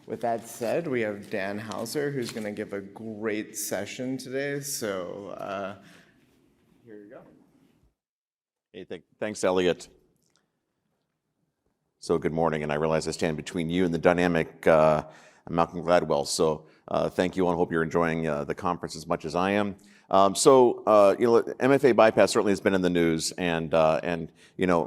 With that said, we have Dan Hauser, who's going to give a great session today. So here you go. Hey, thanks, Elliot. So good morning, and I realize I stand between you and the dynamic Malcolm Gladwell. So thank you, and I hope you're enjoying the conference as much as I am. MFA bypass certainly has been in the news, and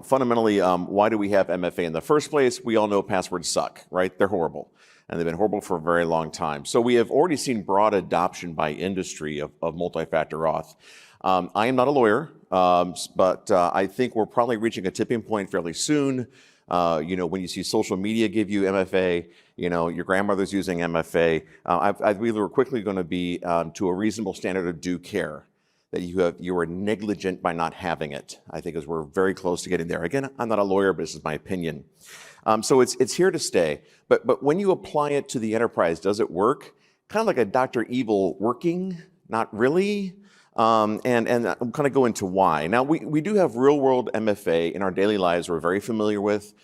fundamentally, why do we have MFA in the first place? We all know passwords suck, right? They're horrible, and they've been horrible for a very long time. So we have already seen broad adoption by industry of multi-factor auth. I am not a lawyer, but I think we're probably reaching a tipping point fairly soon. When you see social media give you MFA, your grandmother's using MFA, I believe we're quickly going to be to a reasonable standard of due care, that you are negligent by not having it. I think as we're very close to getting there. Again, I'm not a lawyer, but this is my opinion. So it's here to stay. But when you apply it to the enterprise, does it work? Kind of like a Dr. Evil working, not really. And I'm kind of go into why. Now, we do have real-world MFA in our daily lives we're very familiar with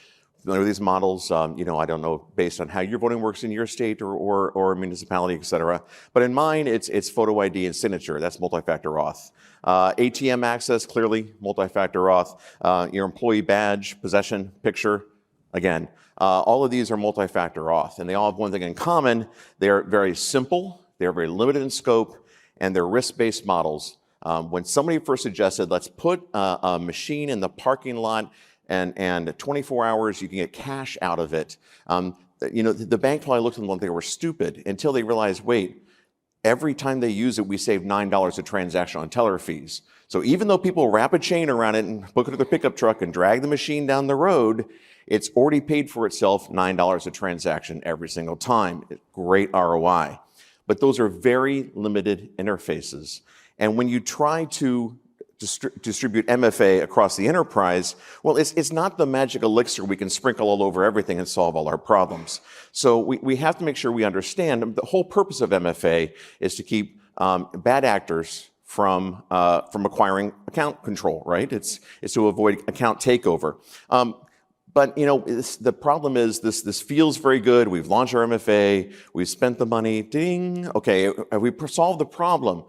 these models. I don't know based on how your voting works in your state or municipality, et cetera. But in mine, it's photo ID and signature. That's multi-factor auth. ATM access, clearly multi-factor auth. Your employee badge, possession, picture, again. All of these are multi-factor auth. And they all have one thing in common. They're very simple. They're very limited in scope. And they're risk-based models. When somebody first suggested, let's put a machine in the parking lot and 24 hours, you can get cash out of it. The bank probably looked at them like they were stupid until they realized, wait, every time they use it, we save $9 a transaction on teller fees. So even though people wrap a chain around it and hook it to their pickup truck and drag the machine down the road, it's already paid for itself $9 a transaction every single time. Great ROI. But those are very limited interfaces. And when you try to distribute MFA across the enterprise, well, it's not the magic elixir we can sprinkle all over everything and solve all our problems. So we have to make sure we understand the whole purpose of MFA is to keep bad actors from acquiring account control, right? It's to avoid account takeover. But the problem is this feels very good. We've launched our MFA. We've spent the money. Ding. Okay, have we solved the problem?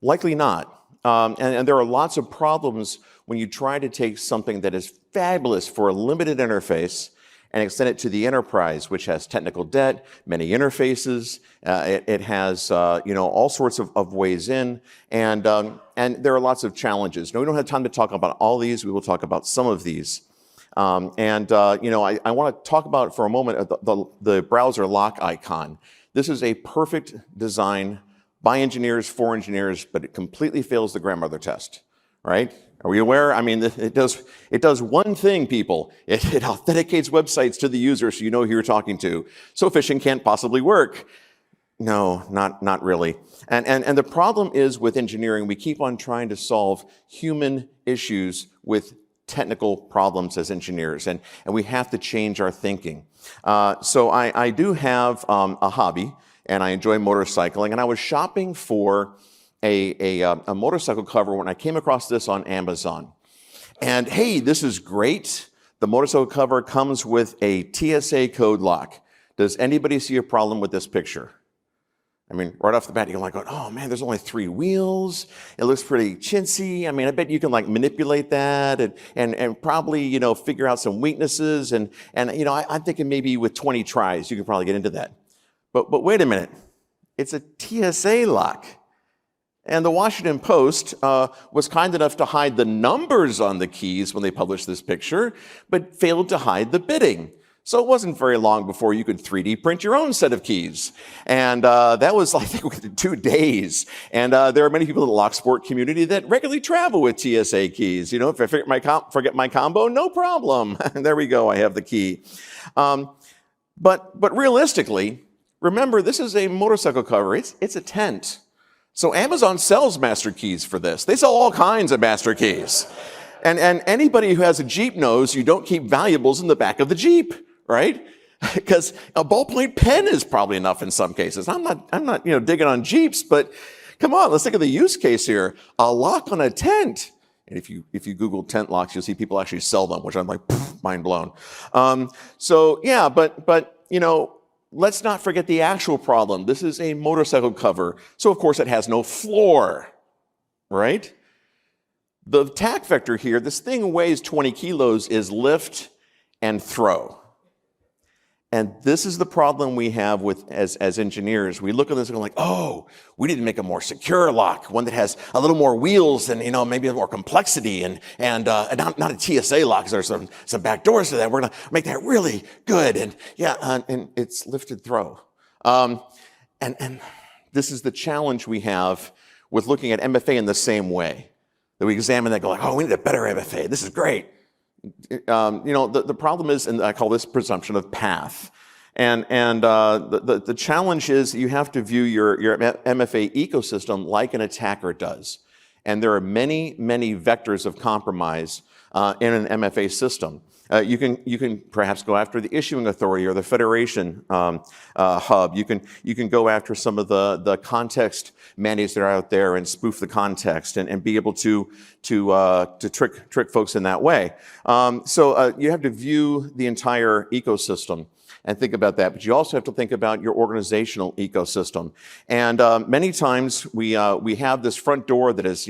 Likely not. And there are lots of problems when you try to take something that is fabulous for a limited interface and extend it to the enterprise, which has technical debt, many interfaces. It has all sorts of ways in, and there are lots of challenges. Now, we don't have time to talk about all these. We will talk about some of these. I want to talk about for a moment the browser lock icon. This is a perfect design by engineers, for engineers, but it completely fails the grandmother test, right? Are we aware? I mean, it does one thing, people. It authenticates websites to the user so you know who you're talking to. So phishing can't possibly work. No, not really. And the problem is with engineering, we keep on trying to solve human issues with technical problems as engineers, and we have to change our thinking. So I do have a hobby, and I enjoy motorcycling, and I was shopping for a motorcycle cover when I came across this on Amazon. And hey, this is great. The motorcycle cover comes with a TSA code lock. Does anybody see a problem with this picture? I mean, right off the bat, you're like, oh man, there's only 3 wheels. It looks pretty chintzy. I mean, I bet you can manipulate that and probably, figure out some weaknesses. And I'm thinking maybe with 20 tries, you could probably get into that. But wait a minute, it's a TSA lock. And the Washington Post was kind enough to hide the numbers on the keys when they published this picture, but failed to hide the bidding. So it wasn't very long before you could 3D print your own set of keys. And that was, I think, within 2 days. And there are many people in the lock sport community that regularly travel with TSA keys. If I forget my combo, no problem. There we go, I have the key. But realistically, remember, this is a motorcycle cover. It's a tent. So Amazon sells master keys for this. They sell all kinds of master keys. And anybody who has a Jeep knows you don't keep valuables in the back of the Jeep, right? Because a ballpoint pen is probably enough in some cases. I'm not digging on Jeeps, but come on, let's think of the use case here. A lock on a tent. And if you Google tent locks, you'll see people actually sell them, which I'm like, mind blown. So yeah, but let's not forget the actual problem. This is a motorcycle cover, so of course it has no floor, right? The attack vector here, this thing weighs 20 kilos, is lift and throw. And this is the problem we have with as engineers. We look at this and go like, oh, we need to make a more secure lock, one that has a little more wheels and maybe more complexity and not a TSA lock, because there's some back doors to that. We're gonna make that really good. And and it's lifted throw. And this is the challenge we have with looking at MFA in the same way. That we examine that, go like, oh, we need a better MFA. This is great. The problem is, and I call this presumption of path. And the challenge is you have to view your MFA ecosystem like an attacker does. And there are many, many vectors of compromise in an MFA system. You can perhaps go after the issuing authority or the federation hub. You can go after some of the context mandates that are out there and spoof the context and be able to trick folks in that way. So you have to view the entire ecosystem and think about that. But you also have to think about your organizational ecosystem. And many times we have this front door that is,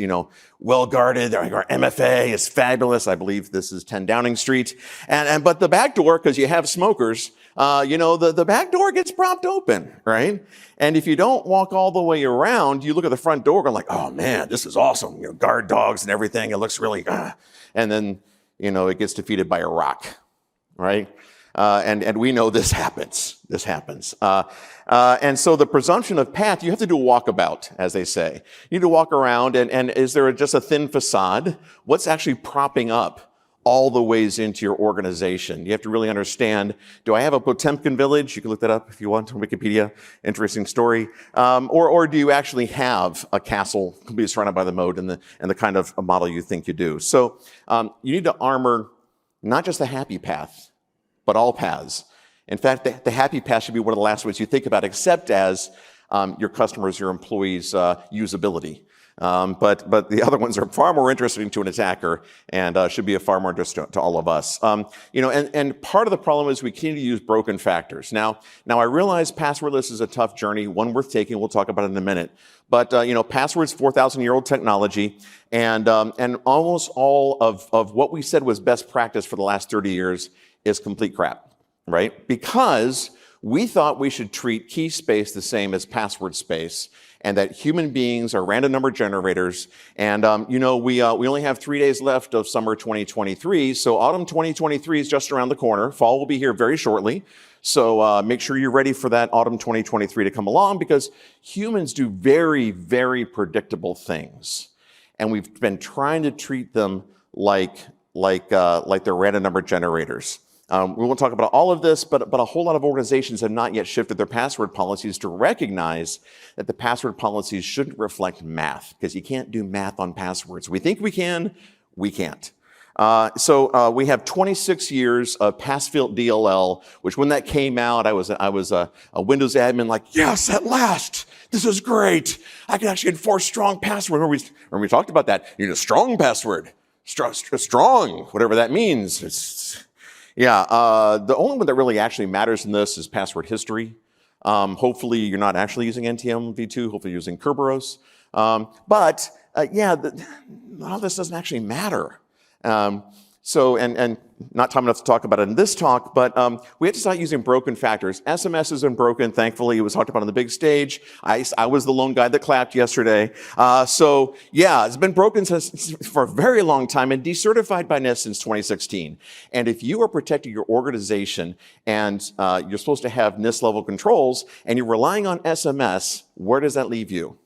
well guarded. Our MFA is fabulous. I believe this is 10 Downing Street. But the back door, because you have smokers, the back door gets propped open, right? And if you don't walk all the way around, you look at the front door going like, oh man, this is awesome. Guard dogs and everything. It looks really, and then, it gets defeated by a rock, right? And we know this happens. And so the presumption of path, you have to do a walkabout, as they say. You need to walk around, and is there just a thin facade? What's actually propping up all the ways into your organization? You have to really understand, do I have a Potemkin village? You can look that up if you want on Wikipedia. Interesting story. Or do you actually have a castle completely surrounded by the moat and the kind of a model you think you do? So you need to armor not just the happy path, but all paths. In fact, the happy path should be one of the last ways you think about, except as your customers, your employees' usability. But the other ones are far more interesting to an attacker and should be far more interesting to all of us. And part of the problem is we continue to use broken factors. Now I realize passwordless is a tough journey, one worth taking. We'll talk about it in a minute. But password's 4,000-year-old technology, and almost all of what we said was best practice for the last 30 years is complete crap, right? Because we thought we should treat key space the same as password space, and that human beings are random number generators. And we only have 3 days left of summer 2023, so autumn 2023 is just around the corner. Fall will be here very shortly. So make sure you're ready for that autumn 2023 to come along, because humans do very, very predictable things, and we've been trying to treat them like they're random number generators. We won't talk about all of this, but a whole lot of organizations have not yet shifted their password policies to recognize that the password policies shouldn't reflect math, because you can't do math on passwords. We think we can, we can't. So we have 26 years of pass-fail DLL, which when that came out, I was a Windows admin like, yes, at last, this is great. I can actually enforce strong password. Remember we talked about that. You need a strong password, strong, whatever that means. The only one that really actually matters in this is password history. Hopefully you're not actually using NTM v2, hopefully you're using Kerberos. But all this doesn't actually matter. And not time enough to talk about it in this talk, but we have to start using broken factors. SMS has been broken, thankfully. It was talked about on the big stage. I was the lone guy that clapped yesterday. It's been broken for a very long time and decertified by NIST since 2016. And if you are protecting your organization and you're supposed to have NIST level controls and you're relying on SMS, where does that leave you?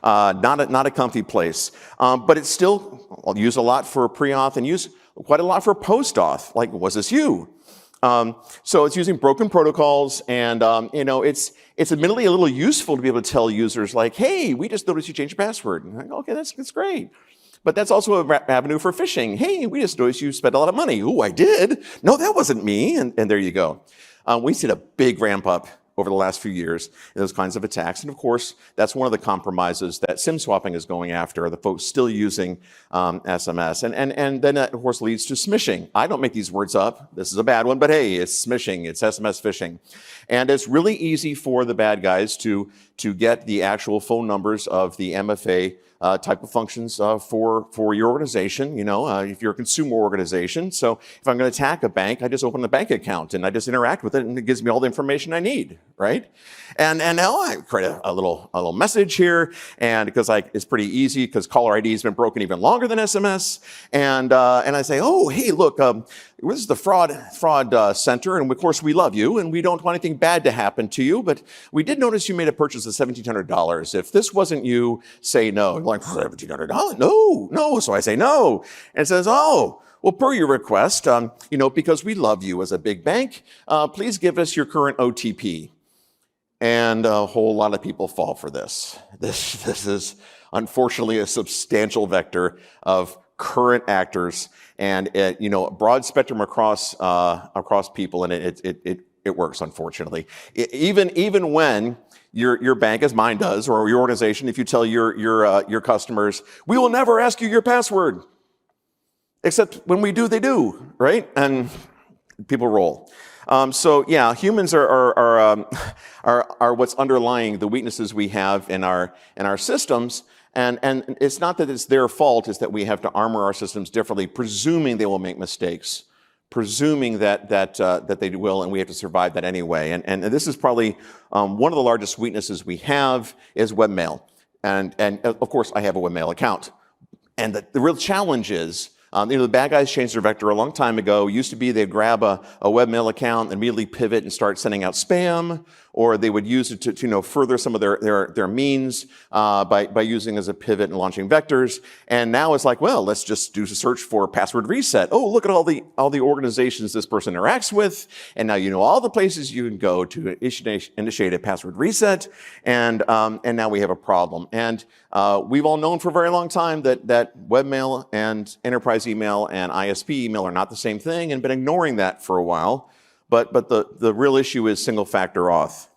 Not a comfy place. But it's still, I'll use a lot for pre-auth and use quite a lot for post-auth, like, was this you? So it's using broken protocols, and it's admittedly a little useful to be able to tell users like, hey, we just noticed you changed your password. And like, okay, that's great. But that's also an avenue for phishing. Hey, we just noticed you spent a lot of money. Ooh, I did. No, that wasn't me. And there you go. We see a big ramp up over the last few years in those kinds of attacks. And of course, that's one of the compromises that SIM swapping is going after, are the folks still using SMS. And then that, of course, leads to smishing. I don't make these words up. This is a bad one, but hey, it's smishing. It's SMS phishing. And it's really easy for the bad guys to get the actual phone numbers of the MFA type of functions for your organization, if you're a consumer organization. So if I'm going to attack a bank, I just open a bank account and I just interact with it and it gives me all the information I need, right? And now I create a little message here, and because it's pretty easy because caller ID has been broken even longer than SMS, and I say, oh, hey, look, this is the fraud center, and of course we love you and we don't want anything bad to happen to you, but we did notice you made a purchase of $1,700. If this wasn't you, say no. I'm like, $1,700? No. So I say no, and it says, oh, well, per your request, because we love you as a big bank, please give us your current OTP. And a whole lot of people fall for this. This is unfortunately a substantial vector of current actors, and broad spectrum across people, and it works, unfortunately. Even when your bank, as mine does, or your organization, if you tell your customers, we will never ask you your password, except when we do, they do, right? And people roll. So yeah, humans are what's underlying the weaknesses we have in our systems. And it's not that it's their fault, it's that we have to armor our systems differently, presuming they will make mistakes, presuming that they will, and we have to survive that anyway. And this is probably one of the largest weaknesses we have is webmail. And of course, I have a webmail account. And the real challenge is, the bad guys changed their vector a long time ago. It used to be they'd grab a webmail account and immediately pivot and start sending out spam, or they would use it to further some of their means by using as a pivot and launching vectors. And now it's like, well, let's just do a search for password reset. Oh, look at all the organizations this person interacts with, and now you know all the places you can go to initiate a password reset, and now we have a problem. And we've all known for a very long time that webmail and enterprise email and ISP email are not the same thing, and been ignoring that for a while. But the real issue is single factor auth.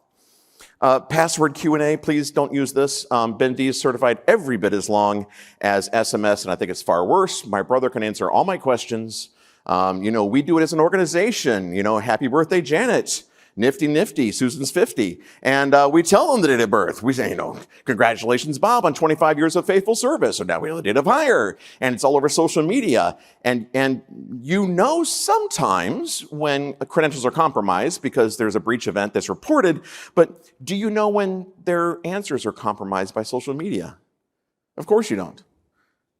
Password Q&A, please don't use this. Ben D is certified every bit as long as SMS, and I think it's far worse. My brother can answer all my questions. We do it as an organization. Happy birthday, Janet. Nifty, Susan's 50. And we tell them the date of birth. We say, congratulations, Bob, on 25 years of faithful service. So now we have the date of hire. And it's all over social media. And sometimes when credentials are compromised because there's a breach event that's reported, but do you know when their answers are compromised by social media? Of course you don't.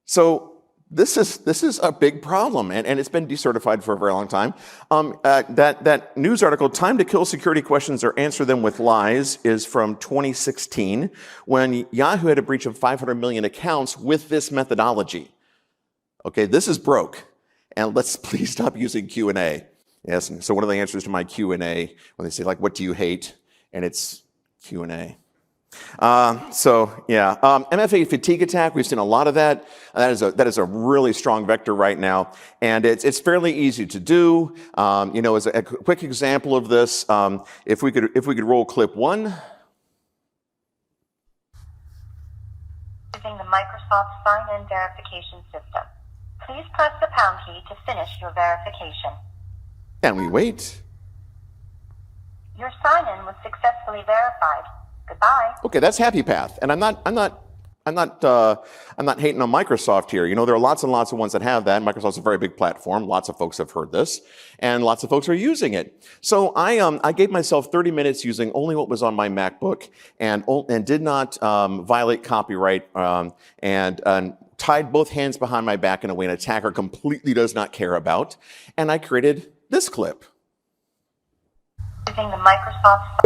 So this is a big problem, and it's been decertified for a very long time. That news article, "Time to Kill Security Questions or Answer Them with Lies," is from 2016, when Yahoo had a breach of 500 million accounts with this methodology. Okay, this is broke, and let's please stop using Q&A. Yes, and so one of the answers to my Q&A, when they say, what do you hate? And it's Q&A. MFA fatigue attack, we've seen a lot of that. That is a really strong vector right now, and it's fairly easy to do. As a quick example of this, if we could roll clip 1. Using the Microsoft sign-in verification system. Please press the pound key to finish your verification. And we wait. Your sign-in was successfully verified. Goodbye. Okay, that's happy path, and I'm not hating on Microsoft here. There are lots and lots of ones that have that. Microsoft's a very big platform. Lots of folks have heard this, and lots of folks are using it. So I gave myself 30 minutes using only what was on my MacBook, and did not violate copyright, and tied both hands behind my back in a way an attacker completely does not care about. And I created this clip. Using the Microsoft.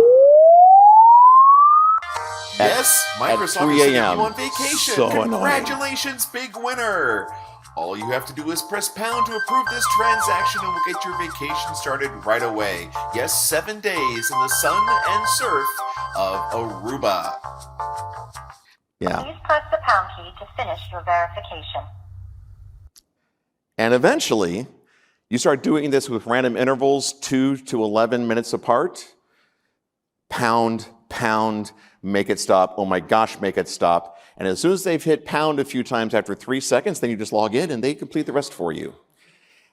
Yes, Microsoft is sending you on vacation. So Congratulations, big winner. All you have to do is press pound to approve this transaction and we'll get your vacation started right away. Yes, 7 days in the sun and surf of Aruba. Yeah. Please press the pound key to finish your verification. And eventually, you start doing this with random intervals, 2 to 11 minutes apart. pound, pound, make it stop. Oh my gosh, make it stop. And as soon as they've hit pound a few times after 3 seconds, then you just log in and they complete the rest for you.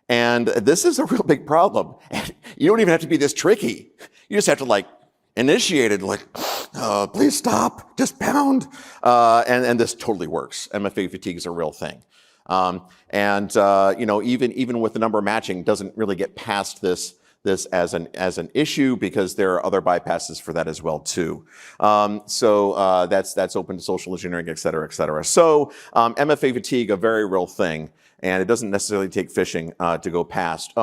And this is a real big problem. And you don't even have to be this tricky. You just have to like initiate it, like, oh, please stop, just pound. And this totally works. MFA fatigue is a real thing. Even with the number matching, doesn't really get past this as an issue because there are other bypasses for that as well too. That's open to social engineering, et cetera, et cetera. So MFA fatigue, a very real thing, and it doesn't necessarily take phishing to go past.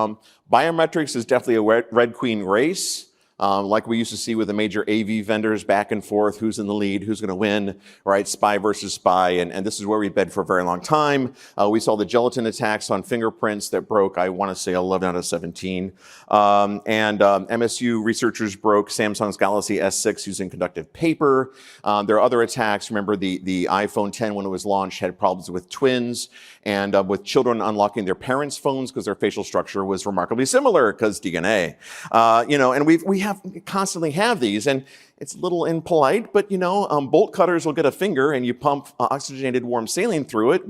Biometrics is definitely a red queen race. Like we used to see with the major AV vendors back and forth, who's in the lead, who's going to win, right? Spy versus spy, and this is where we've been for a very long time. We saw the gelatin attacks on fingerprints that broke, I want to say, 11 out of 17. MSU researchers broke Samsung's Galaxy S6 using conductive paper. There are other attacks. Remember the iPhone 10, when it was launched, had problems with twins and with children unlocking their parents' phones because their facial structure was remarkably similar because DNA. And we constantly have these, and it's a little impolite, but bolt cutters will get a finger and you pump oxygenated warm saline through it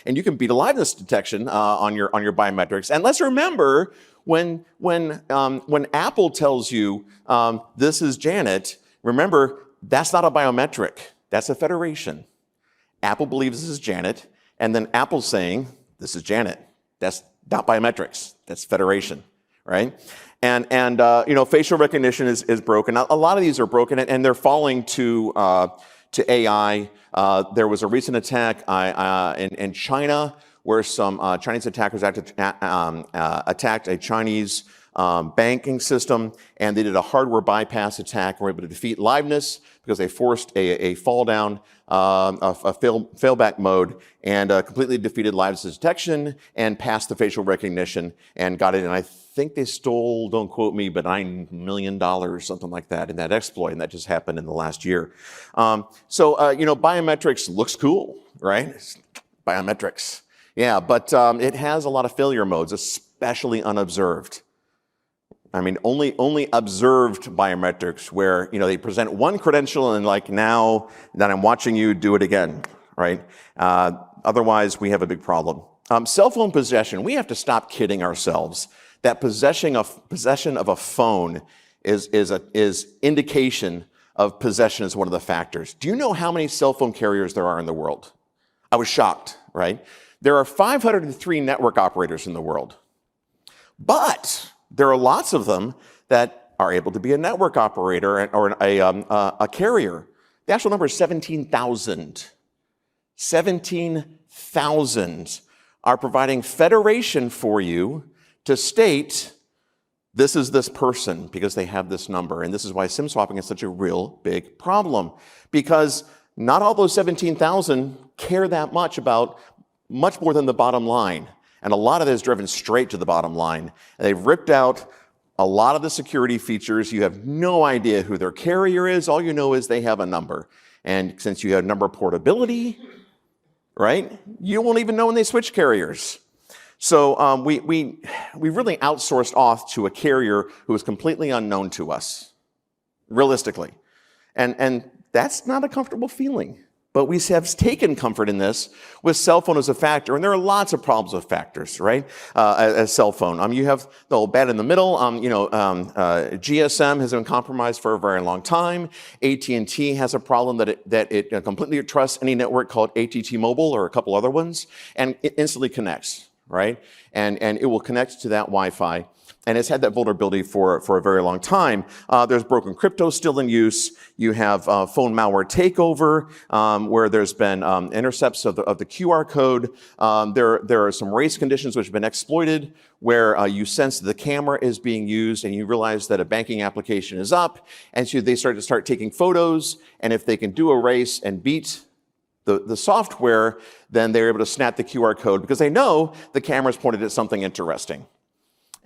and you can beat aliveness detection on your biometrics. And let's remember when Apple tells you this is Janet, remember that's not a biometric, that's a federation. Apple believes this is Janet, and then Apple's saying this is Janet. That's not biometrics, that's federation, right? And facial recognition is broken. A lot of these are broken, and they're falling to AI. There was a recent attack in China where some Chinese attackers attacked a Chinese banking system, and they did a hardware bypass attack and were able to defeat liveness because they forced a fall down, a failback mode, and completely defeated liveness detection and passed the facial recognition and got it. And I think they stole, don't quote me, but $9 million, something like that, in that exploit, and that just happened in the last year. Biometrics looks cool, right? Biometrics, yeah, but it has a lot of failure modes, especially unobserved. I mean, only observed biometrics where, they present one credential and like, now that I'm watching you, do it again, right? Otherwise, we have a big problem. Cell phone possession, we have to stop kidding ourselves that possession of a phone is indication of possession as one of the factors. Do you know how many cell phone carriers there are in the world? I was shocked, right? There are 503 network operators in the world, but there are lots of them that are able to be a network operator or a carrier. The actual number is 17,000. 17,000 are providing federation for you to state this is this person because they have this number. And this is why SIM swapping is such a real big problem, because not all those 17,000 care that much about much more than the bottom line. And a lot of it is driven straight to the bottom line. And they've ripped out a lot of the security features. You have no idea who their carrier is. All you know is they have a number. And since you have number portability, right, you won't even know when they switch carriers. So we really outsourced auth to a carrier who is completely unknown to us, realistically. And that's not a comfortable feeling. But we have taken comfort in this with cell phone as a factor, and there are lots of problems with factors, right? As cell phone, you have the old bad in the middle. GSM has been compromised for a very long time. AT&T has a problem that it completely trusts any network called ATT Mobile or a couple other ones, and it instantly connects, right? And it will connect to that Wi-Fi. And it's had that vulnerability for a very long time. There's broken crypto still in use. You have phone malware takeover, where there's been intercepts of the QR code. There are some race conditions which have been exploited, where you sense the camera is being used and you realize that a banking application is up. And so they start taking photos. And if they can do a race and beat the software, then they're able to snap the QR code because they know the camera's pointed at something interesting.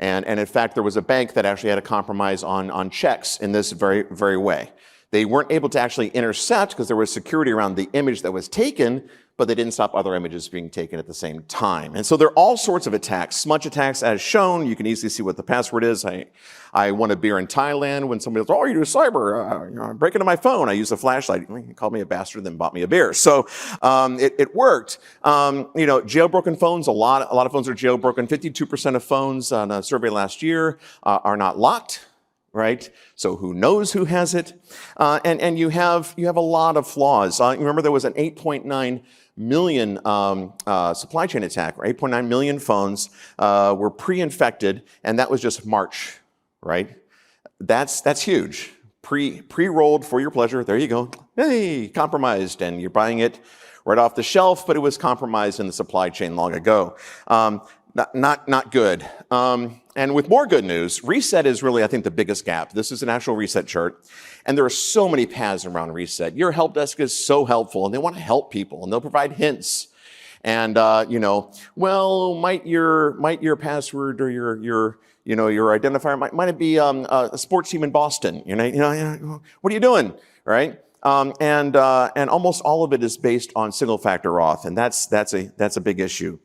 And in fact, there was a bank that actually had a compromise on checks in this very, very way. They weren't able to actually intercept because there was security around the image that was taken, but they didn't stop other images being taken at the same time. And so there are all sorts of attacks. Smudge attacks as shown. You can easily see what the password is. I won a beer in Thailand when somebody was, oh, you do cyber, break into my phone. I used a flashlight. He called me a bastard, then bought me a beer. So it worked. Jailbroken phones, a lot of phones are jailbroken. 52% of phones on a survey last year are not locked. Right? So who knows who has it? And you have a lot of flaws. Remember there was an 8.9 million supply chain attack, or 8.9 million phones were pre-infected, and that was just March, right? That's huge. Pre-rolled for your pleasure. There you go. Hey, compromised, and you're buying it right off the shelf, but it was compromised in the supply chain long ago. Not good. And with more good news, reset is really, I think, the biggest gap. This is an actual reset chart. And there are so many paths around reset. Your help desk is so helpful, and they want to help people, and they'll provide hints. And, well, might your password or your identifier, might it be a sports team in Boston? What are you doing, right? And almost all of it is based on single-factor auth, and that's a big issue.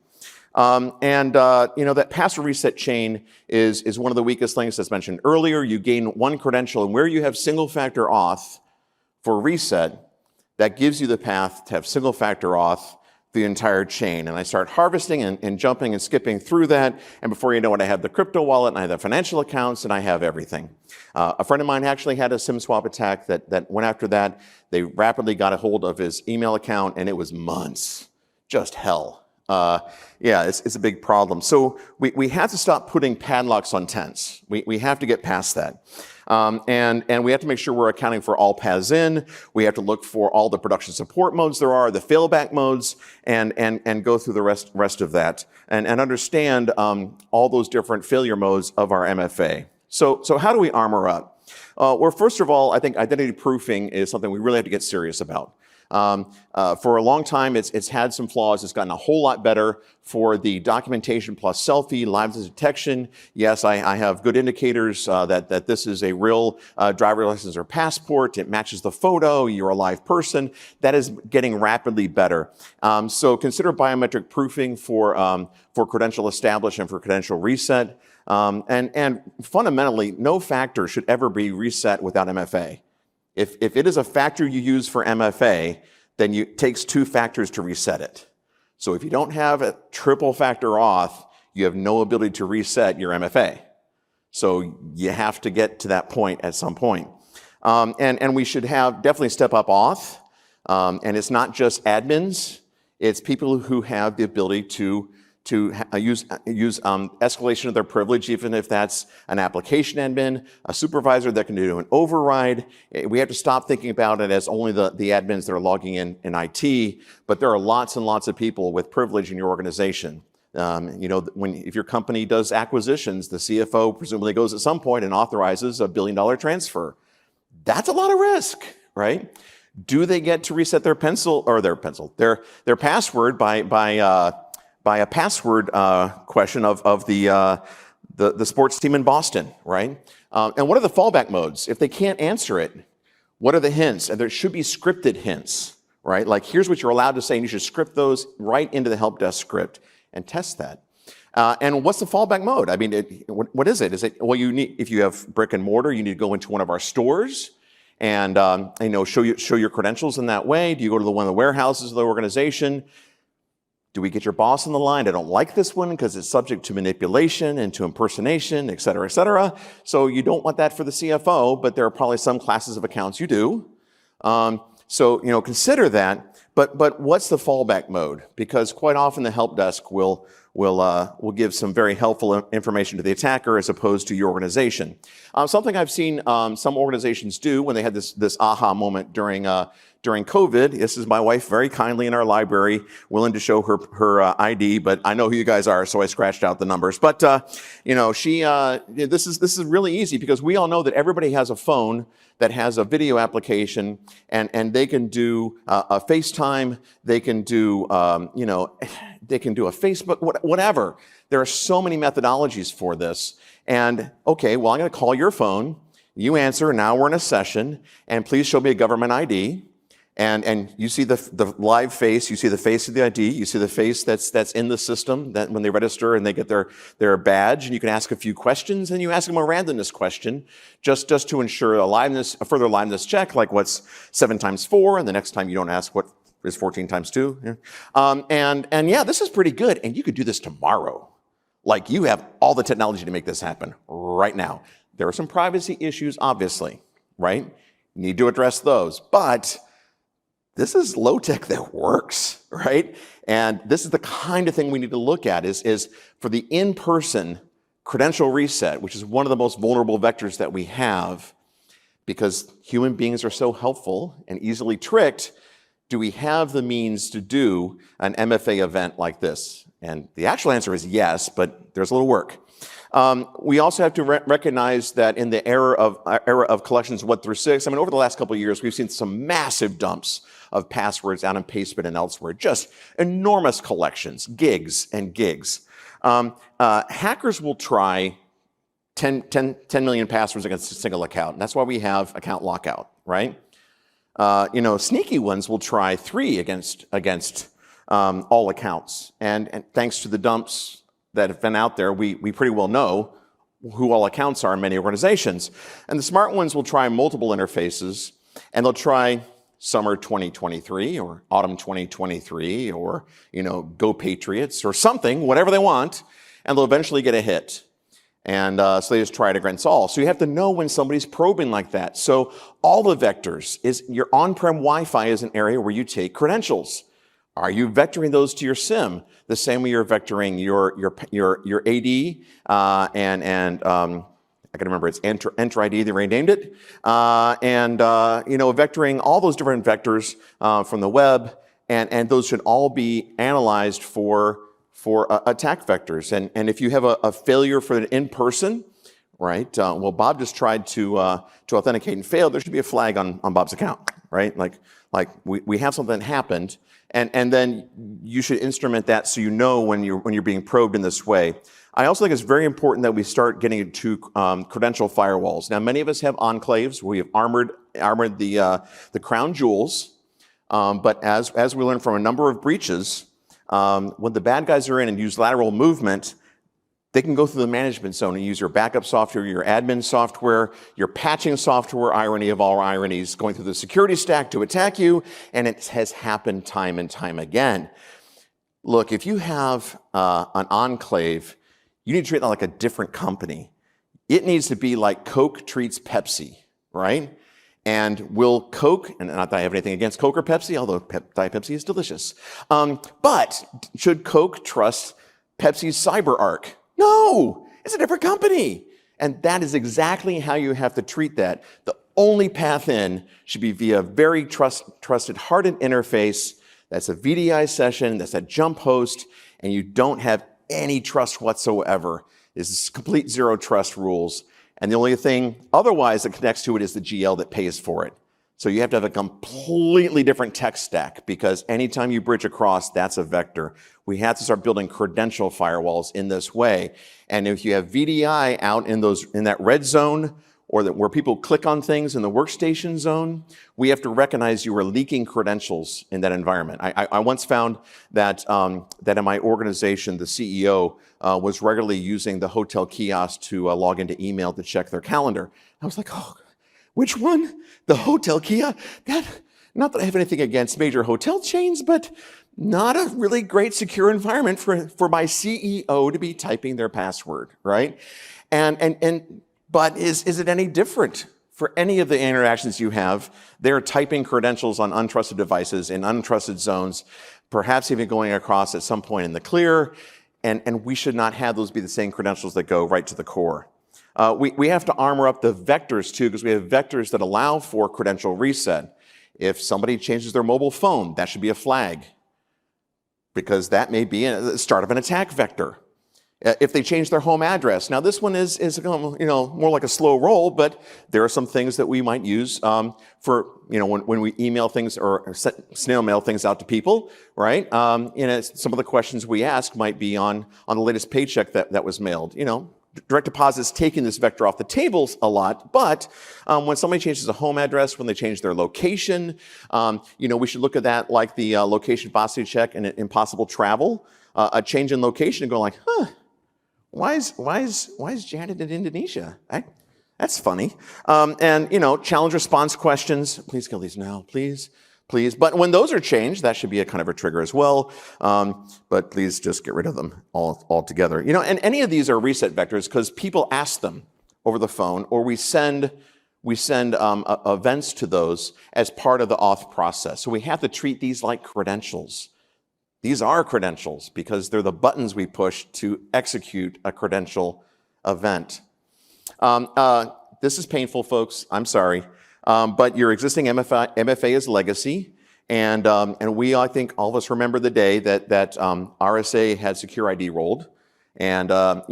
That password reset chain is one of the weakest links that's mentioned earlier. You gain one credential, and where you have single-factor auth for reset, that gives you the path to have single-factor auth the entire chain. And I start harvesting and jumping and skipping through that, and before you know it, I have the crypto wallet, and I have the financial accounts, and I have everything. A friend of mine actually had a SIM swap attack that went after that. They rapidly got a hold of his email account, and it was months. Just hell. It's a big problem. So we have to stop putting padlocks on tents. We have to get past that. And we have to make sure we're accounting for all paths in. We have to look for all the production support modes there are, the failback modes, and go through the rest of that and understand all those different failure modes of our MFA. So how do we armor up? Well, first of all, I think identity proofing is something we really have to get serious about. For a long time, it's had some flaws. It's gotten a whole lot better for the documentation plus selfie, live detection. Yes, I have good indicators that this is a real driver license or passport. It matches the photo. You're a live person. That is getting rapidly better. So consider biometric proofing for credential establishment, for credential reset. And fundamentally, no factor should ever be reset without MFA. If it is a factor you use for MFA, then it takes two factors to reset it. So if you don't have a triple factor auth, you have no ability to reset your MFA. So you have to get to that point at some point. And we should definitely step up auth. And it's not just admins, it's people who have the ability to use escalation of their privilege, even if that's an application admin, a supervisor that can do an override. We have to stop thinking about it as only the admins that are logging in IT, but there are lots and lots of people with privilege in your organization. If your company does acquisitions, the CFO presumably goes at some point and authorizes $1 billion transfer. That's a lot of risk, right? Do they get to reset their password by a password question of the sports team in Boston, right? And what are the fallback modes? If they can't answer it, what are the hints? And there should be scripted hints, right? Like, here's what you're allowed to say, and you should script those right into the help desk script and test that. And what's the fallback mode? I mean, what is it? Is it, well, if you have brick and mortar, you need to go into one of our stores and show your credentials in that way. Do you go to one of the warehouses of the organization? Do we get your boss on the line? I don't like this one because it's subject to manipulation and to impersonation, et cetera, et cetera. So you don't want that for the CFO, but there are probably some classes of accounts you do. So consider that. But what's the fallback mode? Because quite often the help desk will give some very helpful information to the attacker as opposed to your organization. Something I've seen some organizations do when they had this aha moment during COVID. This is my wife very kindly in our library, willing to show her ID, but I know who you guys are, so I scratched out the numbers. But this is really easy because we all know that everybody has a phone that has a video application, and they can do a FaceTime, they can do they can do a Facebook, whatever. There are so many methodologies for this. And okay, well, I'm going to call your phone. You answer, now we're in a session, and please show me a government ID. And you see the live face, you see the face of the ID, you see the face that's in the system that when they register and they get their badge, and you can ask a few questions, and you ask them a randomness question just to ensure a further aliveness check, like what's 7 times 4, and the next time you don't ask what is 14 times 2. Yeah. And yeah, this is pretty good, and you could do this tomorrow. Like, you have all the technology to make this happen right now. There are some privacy issues, obviously, right? You need to address those, but this is low tech that works, right? And this is the kind of thing we need to look at is for the in-person credential reset, which is one of the most vulnerable vectors that we have, because human beings are so helpful and easily tricked. Do we have the means to do an MFA event like this? And the actual answer is yes, but there's a little work. We also have to recognize that in the era of collections 1 through 6, I mean, over the last couple of years, we've seen some massive dumps of passwords out in Pastebin and elsewhere, just enormous collections, gigs and gigs. Hackers will try 10 million passwords against a single account, and that's why we have account lockout, right? Sneaky ones will try 3 against all accounts, and thanks to the dumps that have been out there, we pretty well know who all accounts are in many organizations. And the smart ones will try multiple interfaces, and they'll try summer 2023 or autumn 2023 or, Go Patriots or something, whatever they want, and they'll eventually get a hit. And so they just try it against all. So you have to know when somebody's probing like that. So all the vectors is your on-prem Wi-Fi is an area where you take credentials. Are you vectoring those to your SIM the same way you're vectoring your AD I can remember it's Enter ID, they renamed it, vectoring all those different vectors from the web, and those should all be analyzed for attack vectors. And if you have a failure for an in-person, right? Bob just tried to authenticate and failed. There should be a flag on Bob's account, right? Like we have something that happened. And then you should instrument that so you know when you're being probed in this way. I also think it's very important that we start getting into credential firewalls. Now, many of us have enclaves where we have armored the crown jewels, but as we learned from a number of breaches, when the bad guys are in and use lateral movement, they can go through the management zone and use your backup software, your admin software, your patching software, irony of all ironies, going through the security stack to attack you, and it has happened time and time again. Look, if you have an enclave, you need to treat that like a different company. It needs to be like Coke treats Pepsi, right? And will Coke, and not that I have anything against Coke or Pepsi, although Diet Pepsi is delicious, but should Coke trust Pepsi's CyberArk? No, it's a different company. And that is exactly how you have to treat that. The only path in should be via very trusted hardened interface. That's a VDI session, that's a jump host, and you don't have any trust whatsoever. This is complete zero trust rules. And the only thing otherwise that connects to it is the GL that pays for it. So you have to have a completely different tech stack, because anytime you bridge across, that's a vector. We have to start building credential firewalls in this way. And if you have VDI out in that red zone, or where people click on things in the workstation zone, we have to recognize you are leaking credentials in that environment. I once found that in my organization, the CEO was regularly using the hotel kiosk to log into email to check their calendar. I was like, oh, which one? The hotel kiosk? Not that I have anything against major hotel chains, but not a really great secure environment for my CEO to be typing their password, right? But is it any different for any of the interactions you have? They're typing credentials on untrusted devices in untrusted zones, perhaps even going across at some point in the clear, and we should not have those be the same credentials that go right to the core. We have to armor up the vectors too, because we have vectors that allow for credential reset. If somebody changes their mobile phone, that should be a flag, because that may be the start of an attack vector. If they change their home address. Now this one is more like a slow roll, but there are some things that we might use for when we email things or snail mail things out to people, right? Some of the questions we ask might be on the latest paycheck that was mailed. direct deposit's taking this vector off the tables a lot, but when somebody changes a home address, when they change their location, we should look at that like the location velocity check in Impossible Travel. A change in location and go like, why is Janet in Indonesia? That's funny. Challenge response questions. Please kill these now, please. But when those are changed, that should be a kind of a trigger as well. But please just get rid of them altogether. And any of these are reset vectors because people ask them over the phone, or we send events to those as part of the auth process. So we have to treat these like credentials. These are credentials because they're the buttons we push to execute a credential event. This is painful, folks. I'm sorry. But your existing MFA is legacy. And I think all of us remember the day that RSA had Secure ID rolled. And, then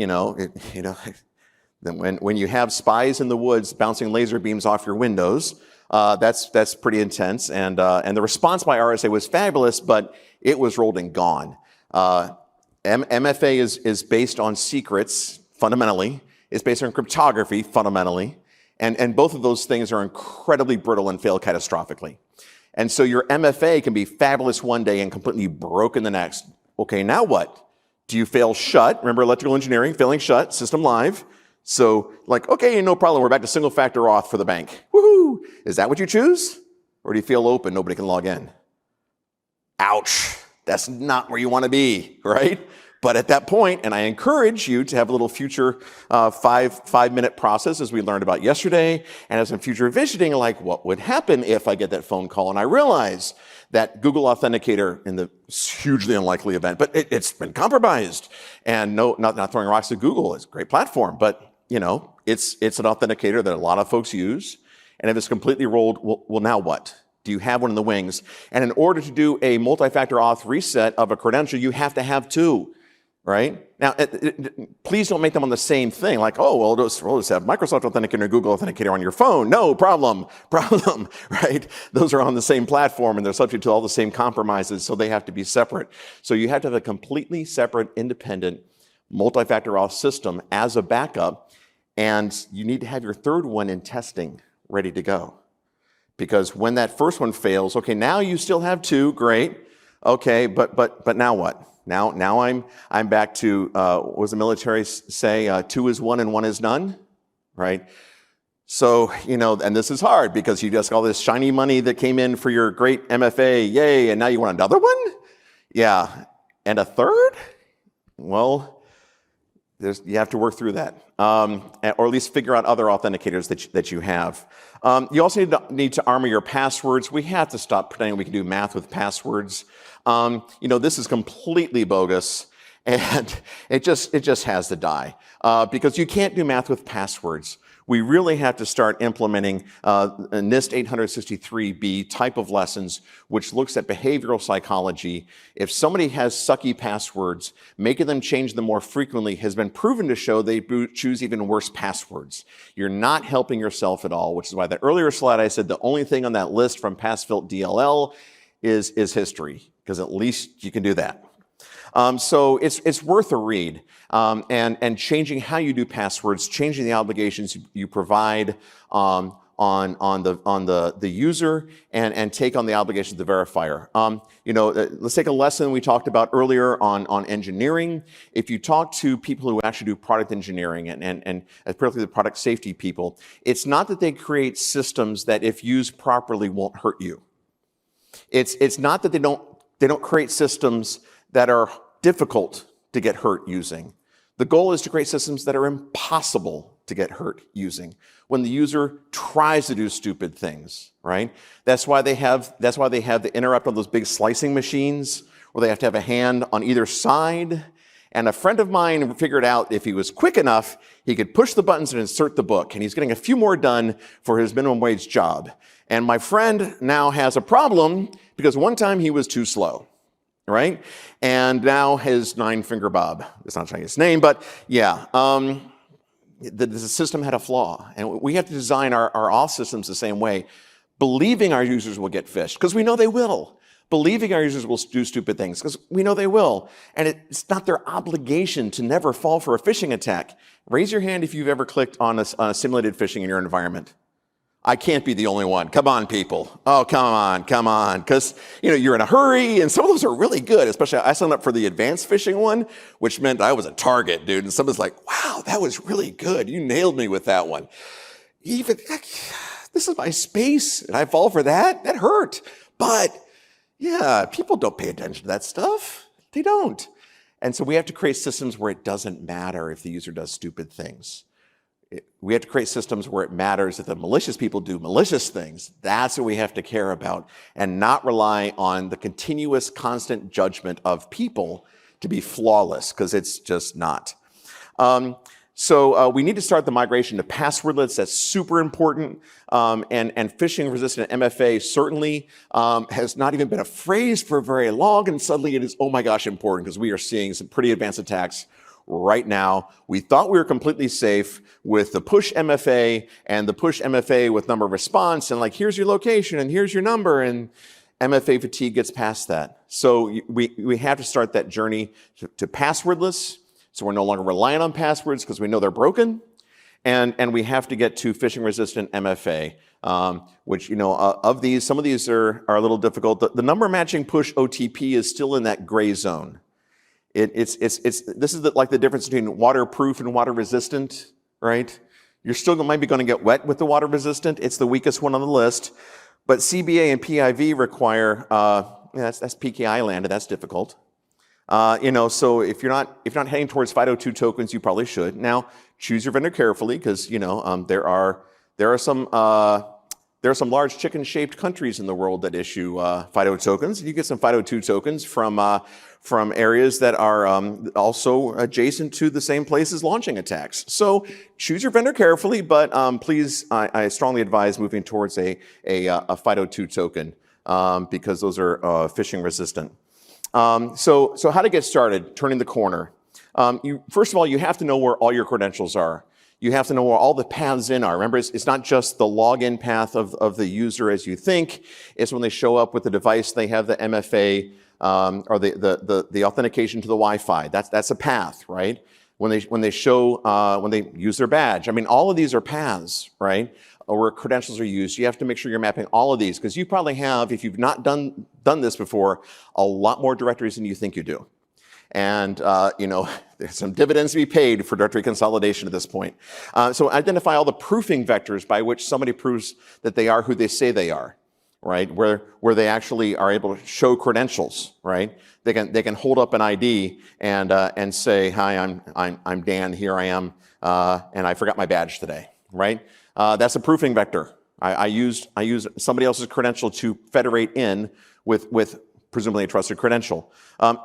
when you have spies in the woods bouncing laser beams off your windows, that's pretty intense. And the response by RSA was fabulous, but it was rolled and gone. MFA is based on secrets, fundamentally. It's based on cryptography, fundamentally. And both of those things are incredibly brittle and fail catastrophically. And so your MFA can be fabulous one day and completely broken the next. Okay, now what? Do you fail shut? Remember electrical engineering, failing shut, system live. So okay, no problem, we're back to single factor auth for the bank. Woohoo! Is that what you choose? Or do you fail open, nobody can log in? Ouch, that's not where you want to be, right? But at that point, and I encourage you to have a little future 5-minute process as we learned about yesterday, and as some future visioning, like what would happen if I get that phone call and I realize that Google Authenticator in the hugely unlikely event, but it's been compromised. And no, not throwing rocks at Google, it's a great platform, but it's an authenticator that a lot of folks use. And if it's completely rolled, well, now what? Do you have one in the wings? And in order to do a multi-factor auth reset of a credential, you have to have two. Right? Now, please don't make them on the same thing. Like, we'll just have Microsoft Authenticator and Google Authenticator on your phone. No, problem, right? Those are on the same platform and they're subject to all the same compromises, so they have to be separate. So you have to have a completely separate, independent, multi-factor auth system as a backup, and you need to have your third one in testing, ready to go. Because when that first one fails, okay, now you still have two, great. Okay, but now what? Now I'm back to what does the military say? 2 is 1 and 1 is none, right? So and this is hard because you just got all this shiny money that came in for your great MFA, yay! And now you want another one? Yeah, and a third? Well, you have to work through that, or at least figure out other authenticators that you have. You also need to armor your passwords. We have to stop pretending we can do math with passwords. This is completely bogus, and it just has to die because you can't do math with passwords. We really have to start implementing NIST 863B type of lessons, which looks at behavioral psychology. If somebody has sucky passwords, making them change them more frequently has been proven to show they choose even worse passwords. You're not helping yourself at all, which is why the earlier slide I said the only thing on that list from pass-fail DLL is history, because at least you can do that. So it's worth a read, and changing how you do passwords, changing the obligations you provide on the user, and take on the obligations of the verifier. Let's take a lesson we talked about earlier on engineering. If you talk to people who actually do product engineering and particularly the product safety people, it's not that they create systems that, if used properly, won't hurt you. It's not that they don't create systems that are difficult to get hurt using. The goal is to create systems that are impossible to get hurt using when the user tries to do stupid things, right? That's why they have the interrupt on those big slicing machines where they have to have a hand on either side. And a friend of mine figured out if he was quick enough, he could push the buttons and insert the book. And he's getting a few more done for his minimum wage job. And my friend now has a problem because one time he was too slow, right? And now his 9-finger Bob, it's not Chinese name, but yeah, the system had a flaw. And we have to design our auth systems the same way, believing our users will get phished, because we know they will. believing our users will do stupid things, because we know they will. And it's not their obligation to never fall for a phishing attack. Raise your hand if you've ever clicked on a simulated phishing in your environment. I can't be the only one. Come on, people. Oh, come on. Because, you're in a hurry, and some of those are really good, especially I signed up for the advanced phishing one, which meant I was a target, dude. And someone's like, wow, that was really good. You nailed me with that one. This is my space, and I fall for that? That hurt. But, yeah, people don't pay attention to that stuff. They don't. And so we have to create systems where it doesn't matter if the user does stupid things. We have to create systems where it matters if the malicious people do malicious things. That's what we have to care about, and not rely on the continuous, constant judgment of people to be flawless, because it's just not. So we need to start the migration to passwordless. That's super important. And phishing-resistant MFA certainly has not even been a phrase for very long, and suddenly it is, oh my gosh, important, because we are seeing some pretty advanced attacks right now. We thought we were completely safe with the push MFA and the push MFA with number response, and like, here's your location and here's your number, and MFA fatigue gets past that. So we have to start that journey to passwordless, so we're no longer reliant on passwords because we know they're broken, and we have to get to phishing-resistant MFA, which, of these, some of these are a little difficult. The number matching push OTP is still in that gray zone. This is like the difference between waterproof and water resistant, right? You're still might be going to get wet with the water resistant. It's the weakest one on the list. But CBA and PIV require, that's PKI land, and that's difficult. So if you're not heading towards FIDO2 tokens, you probably should. Now, choose your vendor carefully, because there are some large chicken-shaped countries in the world that issue FIDO tokens. You get some FIDO2 tokens from areas that are also adjacent to the same places launching attacks. So choose your vendor carefully, but please, I strongly advise moving towards a FIDO2 token, because those are phishing resistant. So how to get started, turning the corner. First of all, you have to know where all your credentials are. You have to know where all the paths in are. Remember, it's not just the login path of the user as you think. It's when they show up with the device, they have the MFA, or the authentication to the Wi-Fi. That's a path, right? When they use their badge. I mean, all of these are paths, right? Or where credentials are used. You have to make sure you're mapping all of these, because you probably have, if you've not done this before, a lot more directories than you think you do. And, there's some dividends to be paid for directory consolidation at this point. So identify all the proofing vectors by which somebody proves that they are who they say they are, right? Where they are able to show credentials, right? They can hold up an ID and say, hi, I'm Dan, here I am, and I forgot my badge today, right? That's a proofing vector. I used somebody else's credential to federate in with presumably a trusted credential.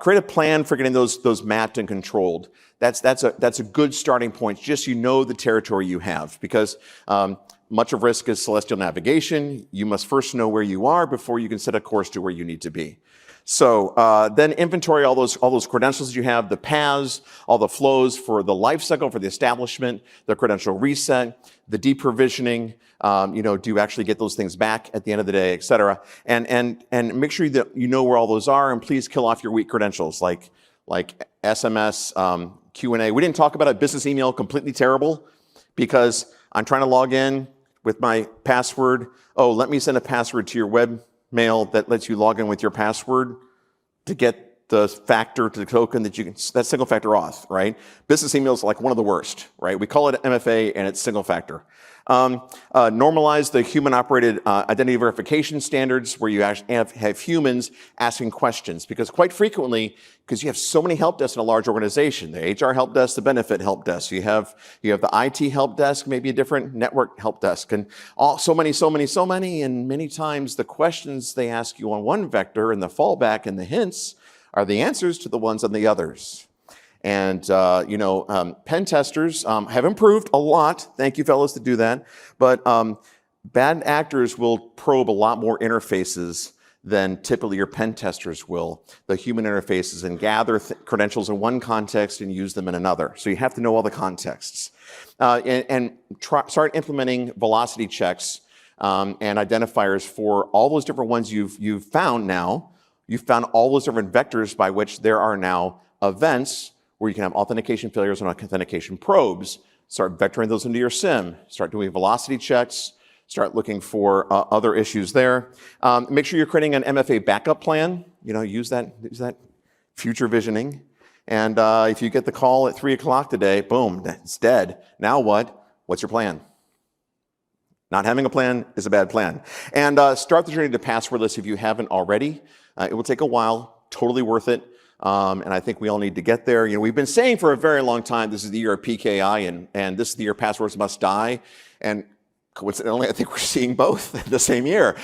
Create a plan for getting those mapped and controlled. That's a good starting point. Just the territory you have, because much of risk is celestial navigation. You must first know where you are before you can set a course to where you need to be. So then inventory all those credentials you have, the paths, all the flows for the life cycle, for the establishment, the credential reset, the deprovisioning. Do you actually get those things back at the end of the day, et cetera? And make sure that you know where all those are, and please kill off your weak credentials like SMS, Q&A. We didn't talk about it. Business email, completely terrible, because I'm trying to log in with my password. Oh, let me send a password to your web mail that lets you log in with your password to get the factor to the token that you can, that's single factor auth, right? Business email is like one of the worst, right? We call it MFA and it's single factor. Normalize the human operated identity verification standards, where you actually have humans asking questions, because quite frequently, because you have so many help desks in a large organization, the HR help desk, the benefit help desk, you have the IT help desk, maybe a different network help desk, and so many, and many times the questions they ask you on one vector and the fallback and the hints are the answers to the ones on the others. And, pen testers have improved a lot. Thank you, fellows, to do that. But bad actors will probe a lot more interfaces than typically your pen testers will, the human interfaces, and gather credentials in one context and use them in another. So you have to know all the contexts. Start implementing velocity checks and identifiers for all those different ones you've found now. You found all those different vectors by which there are now events where you can have authentication failures and authentication probes. Start vectoring those into your SIM. Start doing velocity checks. Start looking for other issues there. Make sure you're creating an MFA backup plan. Use that future visioning. And if you get the call at 3 o'clock today, boom, it's dead. Now what? What's your plan? Not having a plan is a bad plan. And start the journey to passwordless if you haven't already. It will take a while, totally worth it. And I think we all need to get there. We've been saying for a very long time, this is the year of PKI and this is the year passwords must die. And coincidentally, I think we're seeing both the same year.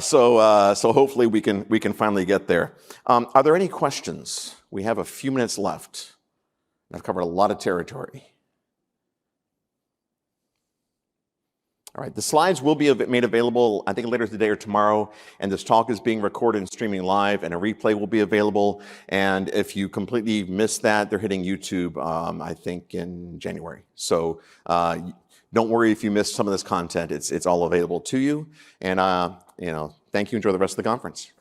So hopefully we can finally get there. Are there any questions? We have a few minutes left. I've covered a lot of territory. All right, the slides will be made available, I think, later today or tomorrow, and this talk is being recorded and streaming live, and a replay will be available. And if you completely missed that, they're hitting YouTube, I think, in January. So don't worry if you missed some of this content. It's all available to you. And thank you. Enjoy the rest of the conference.